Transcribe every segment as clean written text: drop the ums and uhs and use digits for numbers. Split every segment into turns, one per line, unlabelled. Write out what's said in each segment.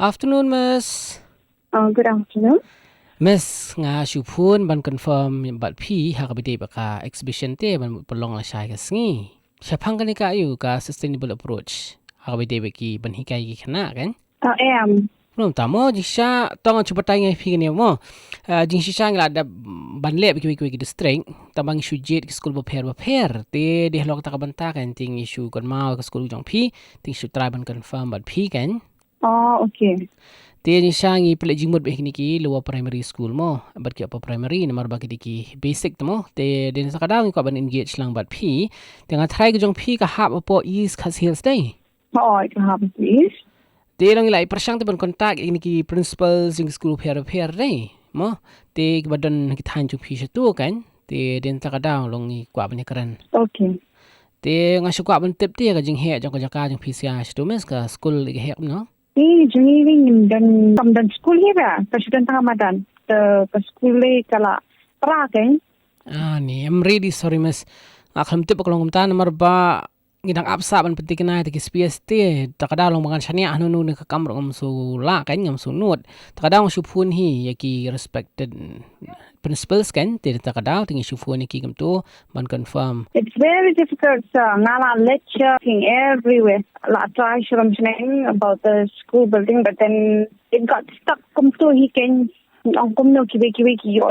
Afternoon, Miss.
Good afternoon.
Miss, nga syupun ban confirm bat P hakabide baka exhibition te ban pelong la syai ka sngi. Syapang kan ka ayu ka sustainable approach. Hakabide baki ban hikai ki khana kan?
I am.
Belum tamo jisha tong cuba tanya pi ni mo. Jing shisha ngla ada ban le baki baki district tabang isu jet ki school prepare te di halok ta kabanta kan ting isu kon mau ke school jong P ting isu try ban confirm bat P kan?
Oh, okay.
Te ni shangi pele jingmut be ki lower primary school mo bat ki upper primary namar ba ki basic tamo te den sakadang ko ban engage lang bat P tengah try ke jong P ka hap opo east khas hills day
Oh, it happens, please.
te lang ilai persang te ban kontak ki principal sing school pair day mo te badan ki than jong P tu kan te den sakadang long ni kwa ban keren
Okay.
te ngasu kwa ban tip te ka jing he jong ka jaka jong PCA tu mes ka school ki he no
Engineering dan school here, President Ramadan. The school kala praken.
Ni I'm really sorry miss. Akham tip ko long tan namar ba ngidang apsa ban penting na te SPST takadalong mangan syania anu nu ka kamro ngam su la kan ngam su nut takadang su phun hi yaki respected principals kan te takadaw tingi su phun ki gam tu ban confirm.
It's very difficult, sir. Nala lecture everywhere. La try shramshning about the school building, but then it got stuck. Come to he can. Your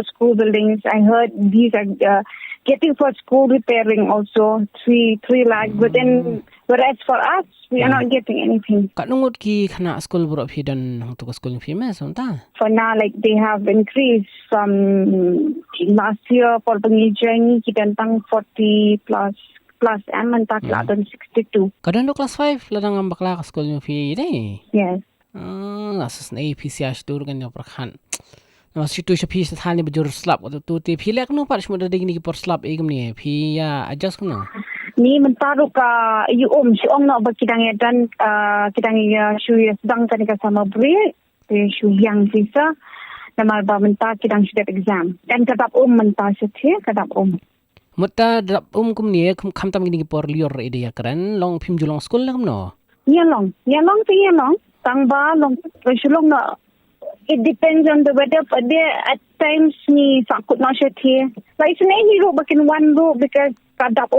school buildings. I heard these are getting for school repairing also 3 lakh. But then, whereas for us, we are not getting anything.
Kat nungut ki khana school bro phi dan hong to school fi mes onta.
For now, like they have increased from last year for pengijang kita tentang 40 plus and mentak ladan 62.
Kadang do class 5 ladang ang bakla ka school fi dai.
Yes.
Asas na APCH tur kan yo prakhan. Na situ siya phi sathani bajur slap tu te phi lek no par shmo ding ni por slap egam ni phi ya adjust kuno.
Ni mentaru ka si ong na ba kidang dan kidang ya shu sedang kan ka sama bri te shu yang visa nama ba mentar kidang sudah exam dan kadap mentar sethe kadap
Mutta dap kum ni kham tam ni por lior ide ya kran long phim julong school lam no.
Yan long te yan long tang ba long shulong na. It depends on the weather, but there at times ni sakut na siya tiya. Like sunay hiro bakin one row because kadap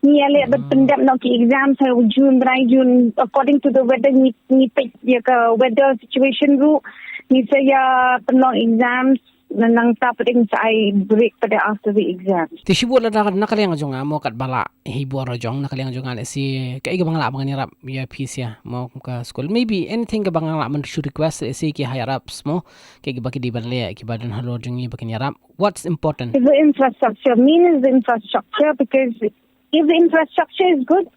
ni ale but pendap na ki exams sa June according to the weather ni pick dia ka weather situation ru ni saya penong exams nang tapating sa I break pada after the exams.
Ti sibut la nakalyang jong mo kat bala hibo ro jong nakalyang jong ale si kai ga bangla bangan yarap ya pisia mo ka school maybe anything ga bangla man should request si ki higher ups mo kai ga baki di banle ki badan halo jong ni bakin yarap what's important
the infrastructure means the infrastructure because if the infrastructure is good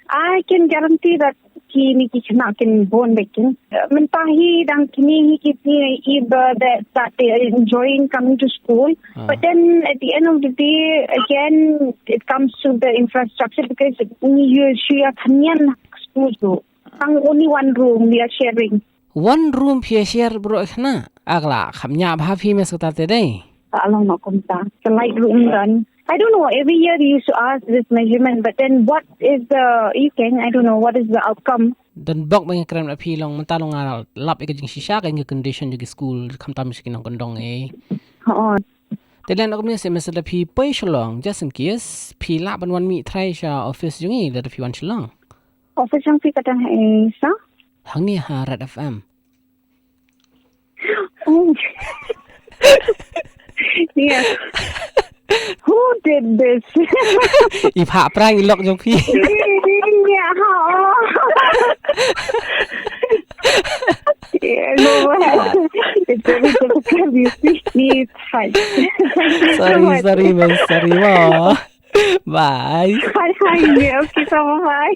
I can guarantee that kini kina can born making. Mentahi dan kini kini that they are enjoying coming to school. But then at the end of the day, again, it comes to the infrastructure because she are kanyan school. Only one room we are sharing.
One room pia share bro na agla khamnya bha phi mes ka te dai.
Along no kumta. The light room done. I don't know. Every year you used to ask this measurement, but then what is the I don't know what is the outcome.
Dan bok bang kram api long mentalong lap ik jing shisha ka condition jig school kham tam sikin ng kondong
Oo.
Telan ok ni se mesala pi poi shalong just in case pi lap ban wan mi try sha office jungi la pi wan shalong.
Office yang pi katang sa?
Hang ni ha Red FM.
Oh. Yeah. Who did this?
Ipa prang ilok jong pi.
Yeah. Yeah, no. It's very difficult. You see, it's fine.
Sorry, man. Sorry mo. Bye.
Hi. Okay, so bye.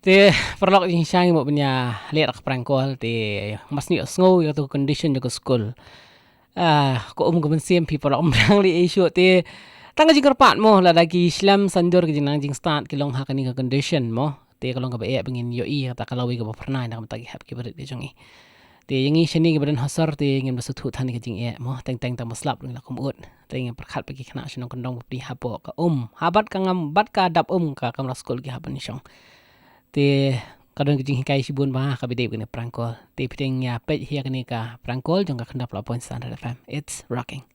Te perlok jing syang mo punya liat ka prang call te mas ni sngo yo to condition yo school. Ko ko bensim people omrang li issue te tangga jing karpat mo la lagi Islam sanjor ke jing nang jing start kilong ha kani ka condition mo te kalong ka ba bengin yo ta kalawi ka ba pernah nak tagi hap ki berit de jongi te yangi shani ke badan hasar te ngin basuthu thani ka jing mo teng ta maslap ring la kumut te ngin perkhat pagi khana shinong kondong pi hapo ka habat ka ngam bat ka dap ka kamra school ki haban nishong te kadon kijing hikai sibun ba kabide kene prangkol. Ti piting ya pej hiya kene ka prangkol jong ka khendap la point standard FM. It's rocking.